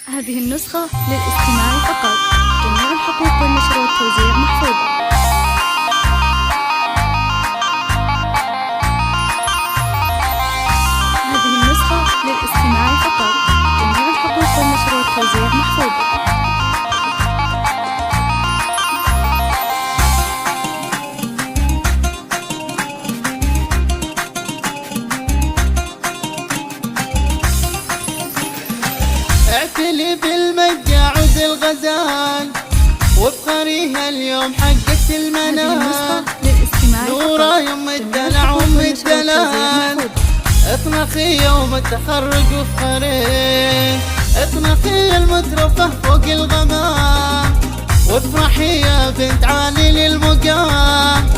هذه النسخة للاستماع فقط. جميع الحقوق والنشر والتوزيع محفوظة. هذه النسخة للاستماع فقط. جميع الحقوق والنشر والتوزيع محفوظة. اعتلي بالمجة عود الغزال وبخريها اليوم حقت المنال. نورة يم الدلع وام الدلال، اطنخي يوم التخرج وفخري، اطنخي المترفة فوق الغمام، وافرحي يا بنت عالي للمقام،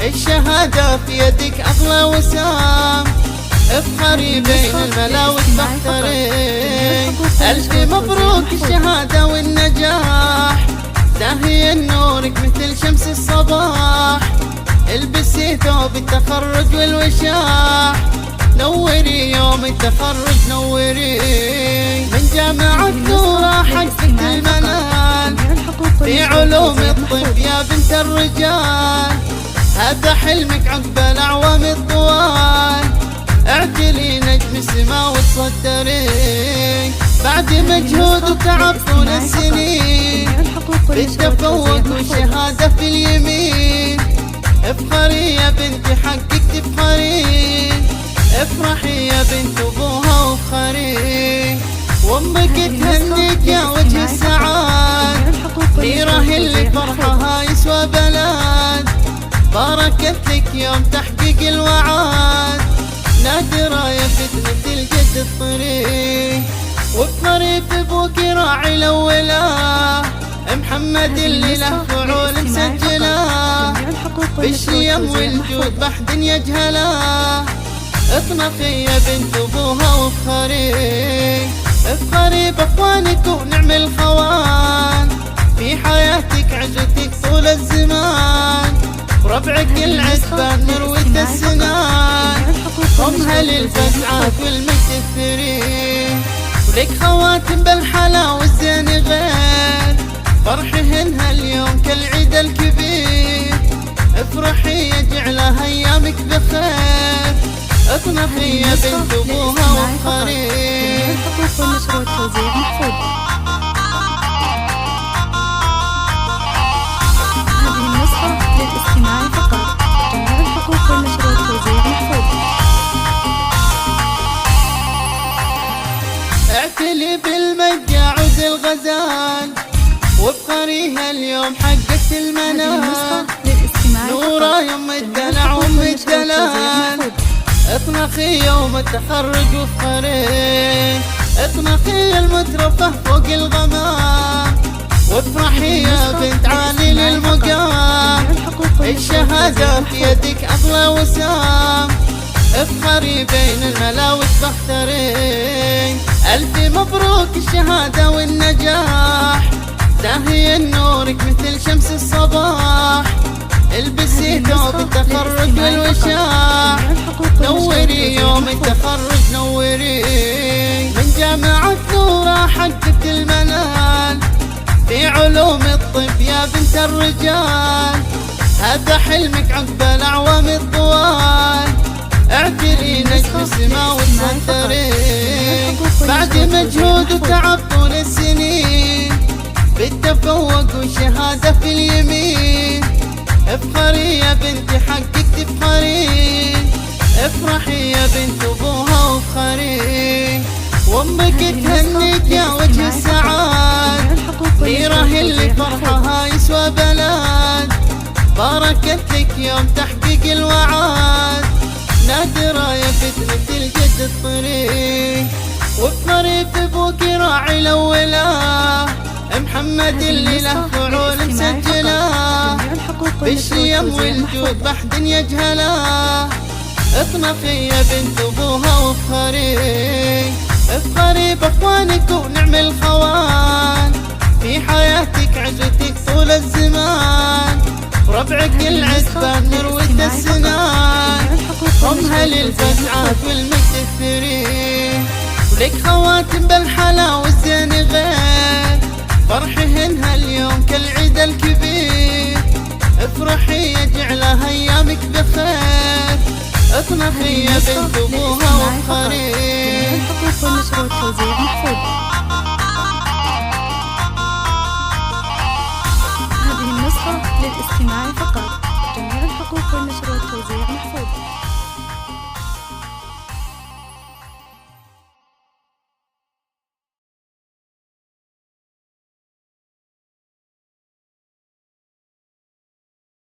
الشهادة في يدك أغلى وسام، افخري بين الملا وتفخري، ألف مبروك الشهادة والنجاح، زاهي نورك مثل شمس الصباح، البسي ثوب التخرج والوشاح، نوري يوم التخرج نوري، من جامعة نورة حقت المنال، في علوم الطب يا بنت الرجال، هذا حلمك عقب الأعوام الطوال، اعتلي نجم السما وتصدري، بعد مجهود وتعب طول السنين، بالتفوق والشهادة في اليمين، افخري يا بنتي حقك تفخري، افرحي يا بنت ابوها وافخري، وامك تهنيك يا وجه السعاد، نيره اللي فرحها يسوى بلاد، باركت لك يوم تحقيق الوعاد، نادرة يا فتنة الجد الطريق، وافخري في ابوك راعي الاولى، محمد اللي له فعول مسجلة، بالشيم والجود بحد يجهله، اطنخي يا بنت ابوها وافخري، افخري باخوانك ونعم الخوان، في حياتك عزتك طول الزمان، وربعك العتبان مروة السنان، امها للفزعات والمجد الثري، ولك خواتم بالحلا والزين غير، فرحهن هاليوم كالعيد الكبير، افرحي يجعلها ايامك بخير، اطنخي يا بنت ابوها وافخري. الحقوق والنشر والتوزيع محفوظة. هذه النسخة للاستماع فقط. جميع الحقوق والنشر والتوزيع محفوظة. اعتلي بالمجة عود الغزال وبخريها اليوم حقت المنال، نورة يم الدلع وام الدلال، اطنخي يوم التخرج وافخري، اطنخي المترفة فوق الغمام، وافرحي يا بنت عالي للمقام، الشهادة في يدك أغلى وسام، افخري بين الملا وتفخري، ألف مبروك الشهادة والنجاح، زاهي نورك مثل شمس الصباح، البسي ثوب التخرج والوشاح، نوري يوم التخرج نوري، من جامعة نورة حقت المنال، في علوم الطب يا بنت الرجال، هذا حلمك عقب الأعوام الطوال، اعتلي نجم السما وتصدري، بعد مجهود وتعب طول السنين، بالتفوق والشهادة في اليمين، افخري يا بنتي حقك تفخري، افرحي يا بنت ابوها وافخري، وامك تهنيك يا وجه السعاد، نيره اللي فرحها يسوى بلاد، باركت لك يوم تحقيق الوعاد، نادرة يا فتنة الجد الطريق، وافخري في ابوك راعي الاولى، محمد اللي له فعول مسجلة، بالشيم والجود بحد يجهله، اطنخي يا بنت ابوها وافخري، افخري باخوانك ونعم الخوان، في حياتك عزتك طول الزمان، وربعك العتبان مروة السنان، امها للفزعات والمجد الثري، ولك خواتم بالحلا والزين اللي غير فرحهن هاليوم كالعيد الكبير. افرحي يجعلها ايامك بخير، اطنخي يا بنت ابوها وافخري. الحقوق والنشر والتوزيع